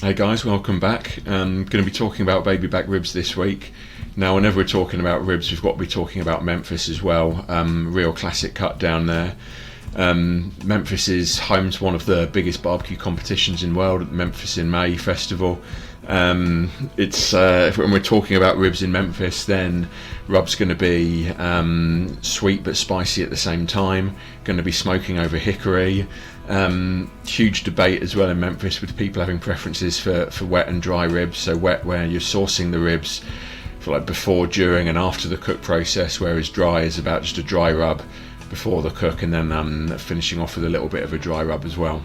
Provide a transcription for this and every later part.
Hey guys, welcome back. I'm going to be talking about baby back ribs this week. Now, whenever we're talking about ribs, we've got to be talking about Memphis as well. Real classic cut down there. Memphis is home to one of the biggest barbecue competitions in the world, at the Memphis in May festival. If when we're talking about ribs in Memphis, then rub's going to be sweet but spicy at the same time. Going to be smoking over hickory. Huge debate as well in Memphis with people having preferences for wet and dry ribs. So wet where you're sourcing the ribs for like before, during and after the cook process, whereas dry is about just a dry rub before the cook and then finishing off with a little bit of a dry rub as well.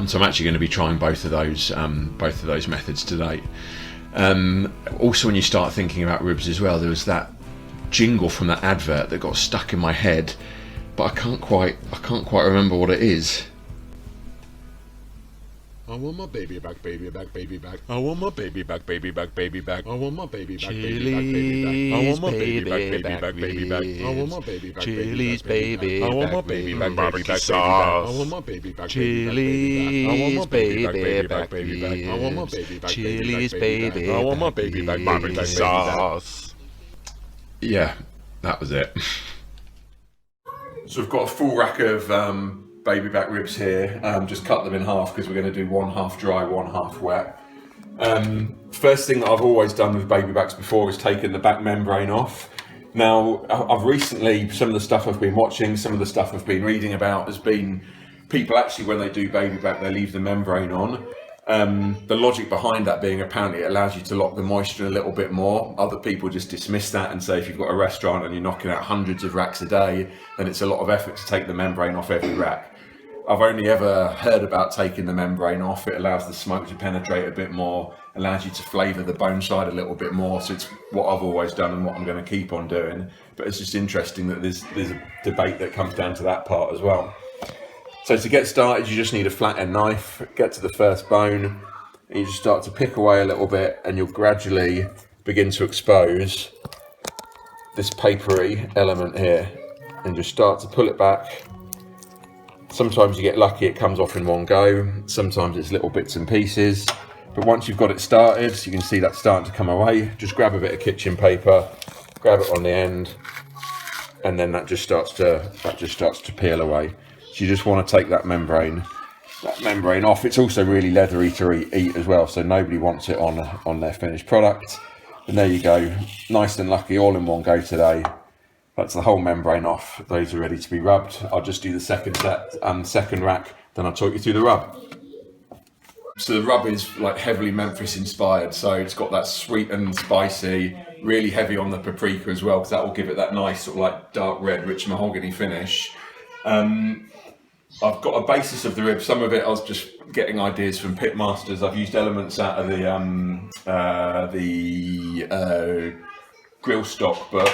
So I'm actually going to be trying both of those methods today. Also, when you start thinking about ribs as well, there was that jingle from that advert that got stuck in my head, but I can't quite remember what it is. I want my baby back, baby back, baby back. I want my baby back, baby back, baby back. I want my baby back, baby back, baby back. I want my baby back, baby back, baby back. I want my baby back, Chili's baby. I want my baby back, baby back, sauce. I want my baby back, Chili's baby back, baby back. I want my baby back, Chili's baby. I want my baby back, barbecue sauce. Yeah, that was it. So we've got a full rack of baby back ribs here. Just cut them in half because we're going to do one half dry, one half wet. First thing that I've always done with baby backs before is taken the back membrane off. Now, I've recently, some of the stuff I've been watching, some of the stuff I've been reading about has been people actually, when they do baby back, they leave the membrane on. The logic behind that being apparently it allows you to lock the moisture a little bit more. Other people just dismiss that and say if you've got a restaurant and you're knocking out hundreds of racks a day, then it's a lot of effort to take the membrane off every rack. I've only ever heard about taking the membrane off. It allows the smoke to penetrate a bit more, allows you to flavour the bone side a little bit more. So it's what I've always done and what I'm going to keep on doing. But it's just interesting that there's a debate that comes down to that part as well. So to get started, you just need a flat end knife, get to the first bone, and you just start to pick away a little bit, and you'll gradually begin to expose this papery element here, and just start to pull it back. Sometimes you get lucky, it comes off in one go. Sometimes it's little bits and pieces. But once you've got it started, you can see that starting to come away. Just grab a bit of kitchen paper, grab it on the end, and then that just starts to peel away. So you just want to take that membrane off. It's also really leathery to eat as well, so nobody wants it on their finished product. And there you go, nice and lucky, all in one go today. That's the whole membrane off. Those are ready to be rubbed. I'll just do the second set and second rack, then I'll talk you through the rub. So the rub is like heavily Memphis inspired, so it's got that sweet and spicy, really heavy on the paprika as well, because that will give it that nice sort of like dark red, rich mahogany finish. I've got a basis of the rib. Some of it I was just getting ideas from pitmasters. I've used elements out of the grill stock book.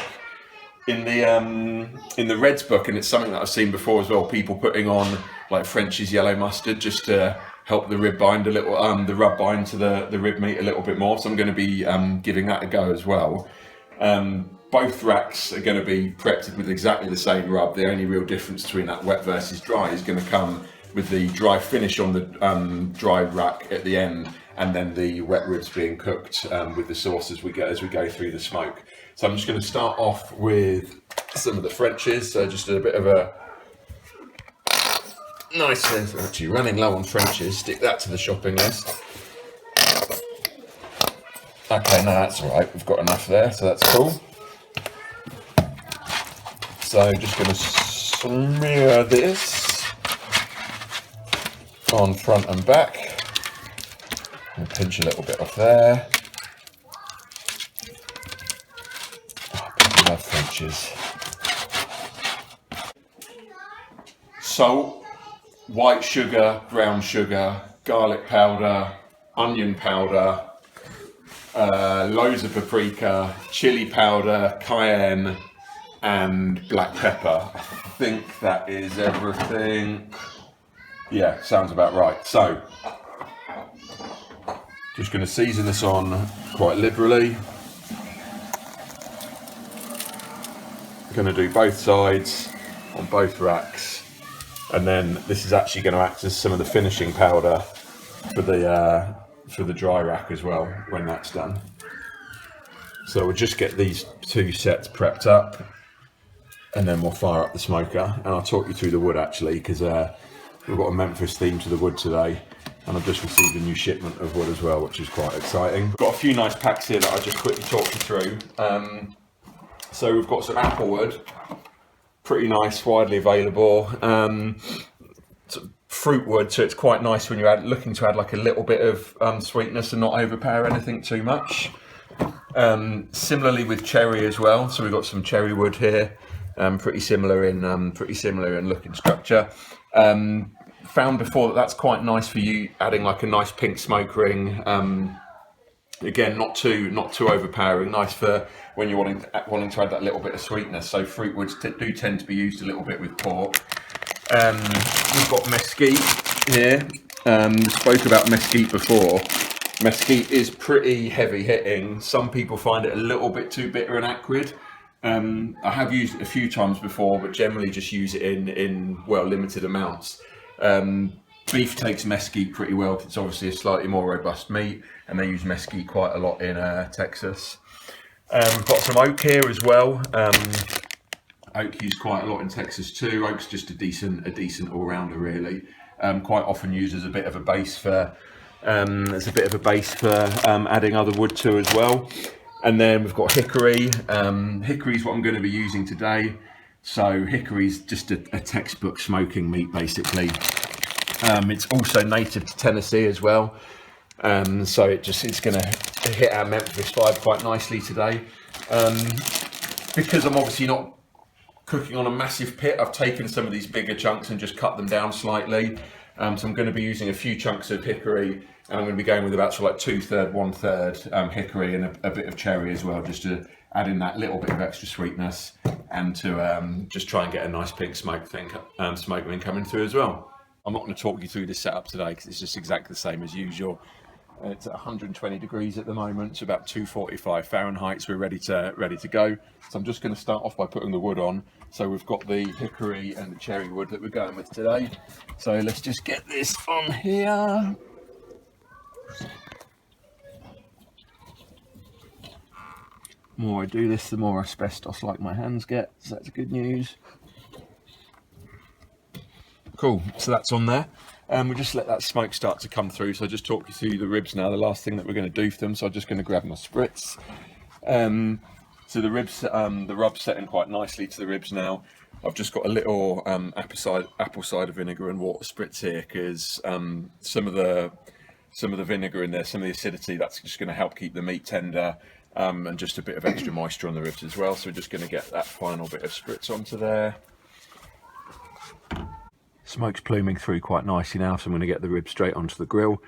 In the Reds book, and it's something that I've seen before as well, people putting on like French's yellow mustard just to help the rib bind a little, the rub bind to the rib meat a little bit more. So I'm going to be giving that a go as well. Both racks are going to be prepped with exactly the same rub. The only real difference between that wet versus dry is going to come with the dry finish on the dry rack at the end, and then the wet ribs being cooked with the sauce as we go through the smoke. So I'm just going to start off with some of the Frenches. So just a bit of a nice, actually running low on Frenches, stick that to the shopping list. Okay, no, that's all right. We've got enough there, so that's cool. So just going to smear this on front and back. And pinch a little bit off there. Love Frenches. Salt, white sugar, brown sugar, garlic powder, onion powder, loads of paprika, chili powder, cayenne, and black pepper. I think that is everything. Yeah, sounds about right. So, just going to season this on quite liberally. Going to do both sides on both racks, and then this is actually going to act as some of the finishing powder for the for the dry rack as well when that's done. So we'll just get these 2 sets prepped up, and then we'll fire up the smoker. And I'll talk you through the wood actually, because we've got a Memphis theme to the wood today, and I've just received a new shipment of wood as well, which is quite exciting. Got a few nice packs here that I'll just quickly talk you through. So we've got some apple wood, pretty nice, widely available. Fruit wood, so it's quite nice when you're looking to add like a little bit of sweetness and not overpower anything too much. Similarly with cherry as well, so we've got some cherry wood here, pretty similar in look and structure. Found before that that's quite nice for you, adding like a nice pink smoke ring. Again, not too overpowering. Nice for when you're wanting to add that little bit of sweetness. So fruit woods do tend to be used a little bit with pork. We've got mesquite here. Spoke about mesquite before. Mesquite is pretty heavy hitting. Some people find it a little bit too bitter and acrid. I have used it a few times before, but generally just use it in well, limited amounts. Beef takes mesquite pretty well because it's obviously a slightly more robust meat, and they use mesquite quite a lot in Texas. Got some oak here as well. Oak used quite a lot in Texas too. Oak's just a decent all-rounder really. Quite often used as a bit of a base for adding other wood to as well. And then we've got hickory. Hickory is what I'm going to be using today. So hickory is just a textbook smoking meat basically. It's also native to Tennessee as well. So it's going to hit our Memphis vibe quite nicely today. Because I'm obviously not cooking on a massive pit, I've taken some of these bigger chunks and just cut them down slightly. So I'm going to be using a few chunks of hickory, and I'm going to be going with about sort of like 2/3, 1/3 hickory and a bit of cherry as well, just to add in that little bit of extra sweetness, and to just try and get a nice pink smoke ring coming through as well. I'm not going to talk you through this setup today because it's just exactly the same as usual. It's at 120 degrees at the moment. It's about 245 Fahrenheit, so we're ready to go. So I'm just going to start off by putting the wood on. So we've got the hickory and the cherry wood that we're going with today. So let's just get this on here. The more I do this, the more asbestos-like my hands get. So that's good news. Cool, so that's on there. We'll just let that smoke start to come through. So I'll just talk you through the ribs now, the last thing that we're going to do for them. So I'm just going to grab my spritz. So the ribs, the rub's setting quite nicely to the ribs now. I've just got a little apple cider vinegar and water spritz here because some of the vinegar in there, some of the acidity, that's just going to help keep the meat tender, and just a bit of extra moisture on the ribs as well. So we're just going to get that final bit of spritz onto there. Smoke's pluming through quite nicely now, so I'm going to get the ribs straight onto the grill.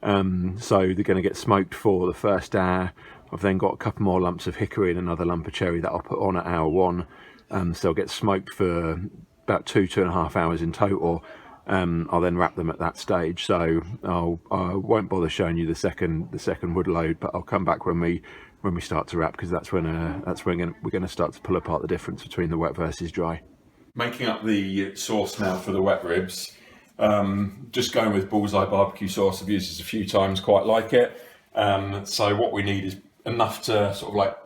So they're going to get smoked for the first hour. I've then got a couple more lumps of hickory and another lump of cherry that I'll put on at hour 1. So they'll get smoked for about 2.5 hours in total. I'll then wrap them at that stage. So I won't bother showing you the second wood load, but I'll come back when we start to wrap, because that's when we're going to start to pull apart the difference between the wet versus dry. Making up the sauce now for the wet ribs. Just going with Bullseye barbecue sauce. I've used this a few times, quite like it. So what we need is enough to sort of like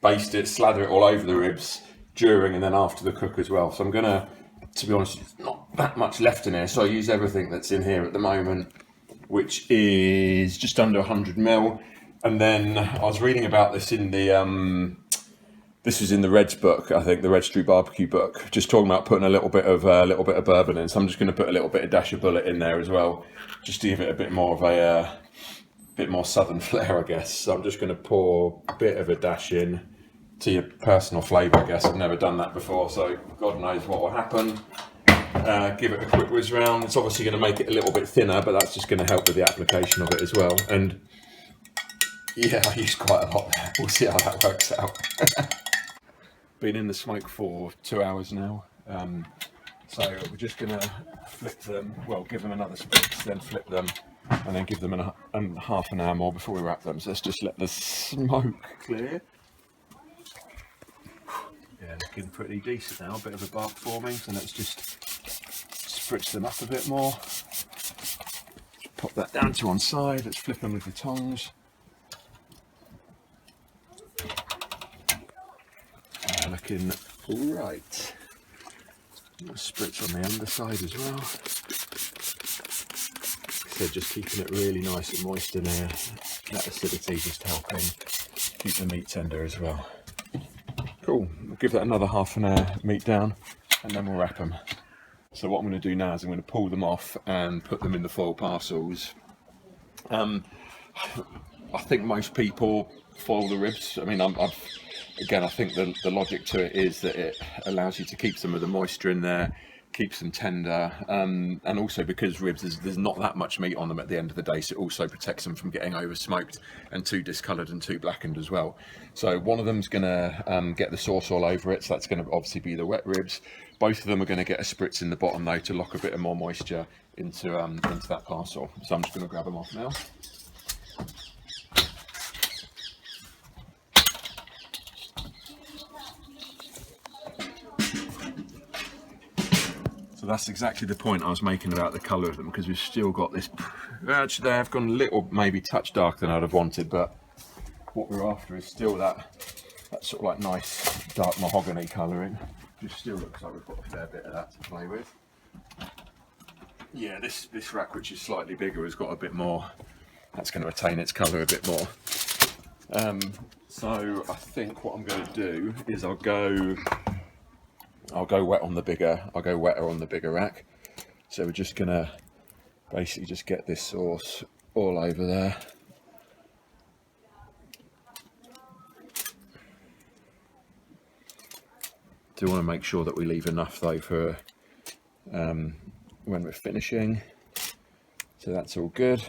baste it, slather it all over the ribs during and then after the cook as well. So I'm gonna, to be honest, there's not that much left in here, so I use everything that's in here at the moment, which is just under 100 ml. And then I was reading about this in the this was in the Red's book, I think, the Red's True Barbecue book, just talking about putting a little bit of bourbon in. So I'm just going to put a little bit of dash of bullet in there as well, just to give it a bit more of a bit more southern flair, I guess. So I'm just going to pour a bit of a dash in to your personal flavour, I guess. I've never done that before, so God knows what will happen. Give it a quick whiz round. It's obviously going to make it a little bit thinner, but that's just going to help with the application of it as well. And yeah, I use quite a lot there. We'll see how that works out. Been in the smoke for 2 hours now. So we're just going to flip them, well, give them another spritz, then flip them, and then give them half an hour more before we wrap them. So let's just let the smoke clear. Yeah, looking pretty decent now, a bit of a bark forming, so let's just spritz them up a bit more. pop that down to one side. Let's flip them with the tongs. Looking right. Spritz on the underside as well. So just keeping it really nice and moist in there. That acidity just helping keep the meat tender as well. Cool. We'll give that another half an hour meat down, and then we'll wrap them. So what I'm going to do now is I'm going to pull them off and put them in the foil parcels. I think most people foil the ribs. I mean, again, I think the logic to it is that it allows you to keep some of the moisture in there, keeps them tender, and also because ribs, there's not that much meat on them at the end of the day, so it also protects them from getting over smoked and too discoloured and too blackened as well. So one of them's going to get the sauce all over it, so that's going to obviously be the wet ribs. Both of them are going to get a spritz in the bottom though to lock a bit of more moisture into that parcel. So I'm just going to grab them off now. So that's exactly the point I was making about the colour of them, because we've still got this, actually they have gone a little, maybe touch darker than I'd have wanted, but what we're after is still that sort of like nice dark mahogany colouring. Just still looks like we've got a fair bit of that to play with. Yeah, this rack, which is slightly bigger, has got a bit more, that's going to retain its colour a bit more. So I think what I'm going to do is I'll go wetter on the bigger rack. So we're just gonna basically just get this sauce all over there. Do want to make sure that we leave enough though for when we're finishing. So that's all good.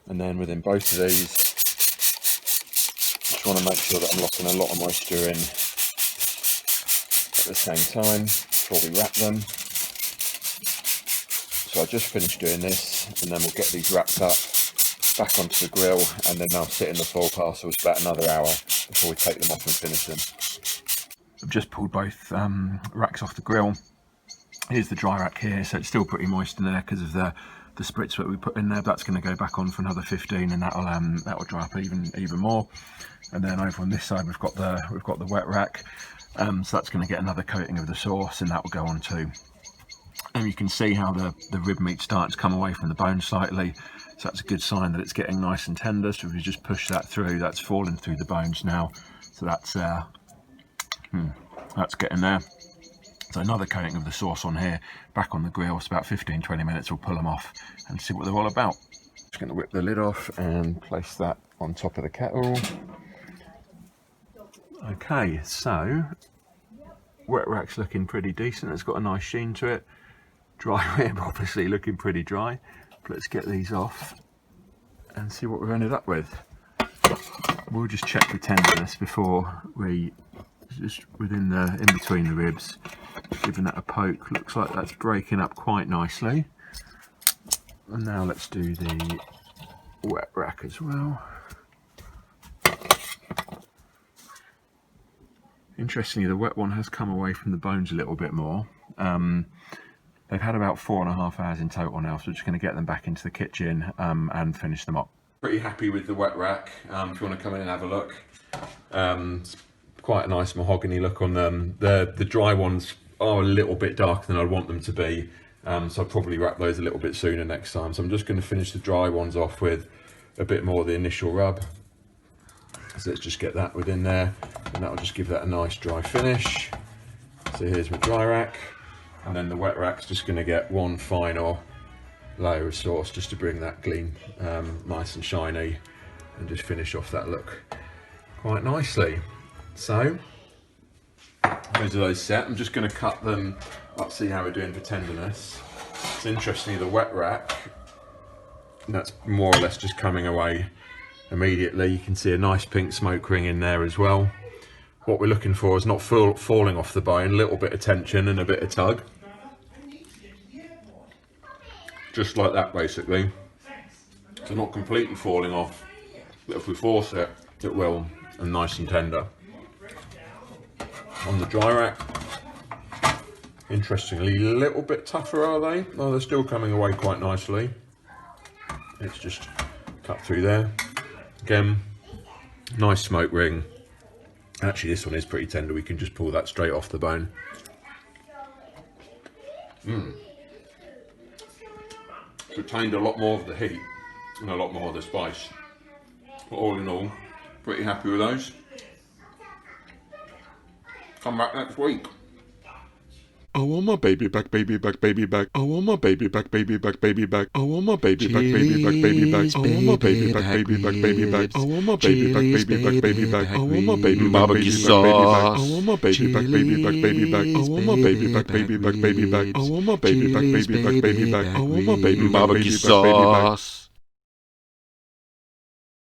And then within both of these, just want to make sure that I'm locking a lot of moisture in at the same time before we wrap them. So I just finished doing this, and then we'll get these wrapped up back onto the grill, and then they'll sit in the foil parcels for about another hour before we take them off and finish them. I've just pulled both racks off the grill. Here's the dry rack here, so it's still pretty moist in there because of the spritz that we put in there. That's going to go back on for another 15, and that'll dry up even more. And then over on this side we've got the wet rack. So that's going to get another coating of the sauce, and that will go on too. And you can see how the rib meat's starting to come away from the bone slightly, so that's a good sign that it's getting nice and tender. So if we just push that through, that's falling through the bones now, so that's getting there. So another coating of the sauce on here, back on the grill. It's about 15-20 minutes. We'll pull them off and see what they're all about. Just going to whip the lid off and place that on top of the kettle. Okay, so wet rack's looking pretty decent. It's got a nice sheen to it. Dry rib obviously looking pretty dry. But let's get these off and see what we've ended up with. We'll just check the tenderness before we just in between the ribs, giving that a poke. Looks like that's breaking up quite nicely. And now let's do the wet rack as well. Interestingly, the wet one has come away from the bones a little bit more. They've had about 4.5 hours in total now, so we're just going to get them back into the kitchen and finish them up. Pretty happy with the wet rack. If you want to come in and have a look, it's quite a nice mahogany look on them. The dry ones are a little bit darker than I'd want them to be, so I'll probably wrap those a little bit sooner next time. So I'm just going to finish the dry ones off with a bit more of the initial rub. So let's just get that within there, and that will just give that a nice dry finish. So here's my dry rack, and then the wet rack's just going to get one final layer of sauce just to bring that gleam nice and shiny, and just finish off that look quite nicely. So those are those set. I'm just going to cut them up, see how we're doing for tenderness. It's interestingly, the wet rack, that's more or less just coming away immediately. You can see a nice pink smoke ring in there as well. What we're looking for is not falling off the bone, a little bit of tension and a bit of tug. Just like that basically. So not completely falling off, but if we force it, it will, and nice and tender. On the dry rack, interestingly, a little bit tougher, are they? Oh, they're still coming away quite nicely. It's just cut through there. Again, nice smoke ring. Actually, this one is pretty tender. We can just pull that straight off the bone. It's retained a lot more of the heat and a lot more of the spice. But all in all, pretty happy with those. Come back next week. I want my baby back, baby back, baby back. I want my baby back, baby back, baby back. I want my baby back, baby back, baby back. I want my baby back, baby back, baby back. I want my baby back, baby back, baby back. I want my baby back, baby back, baby back. I want my baby back, baby back, baby back. I want my baby back, baby back, baby back. I want my baby back, baby back, baby back. I want my baby back, Barbecue baby back, baby back. sauce.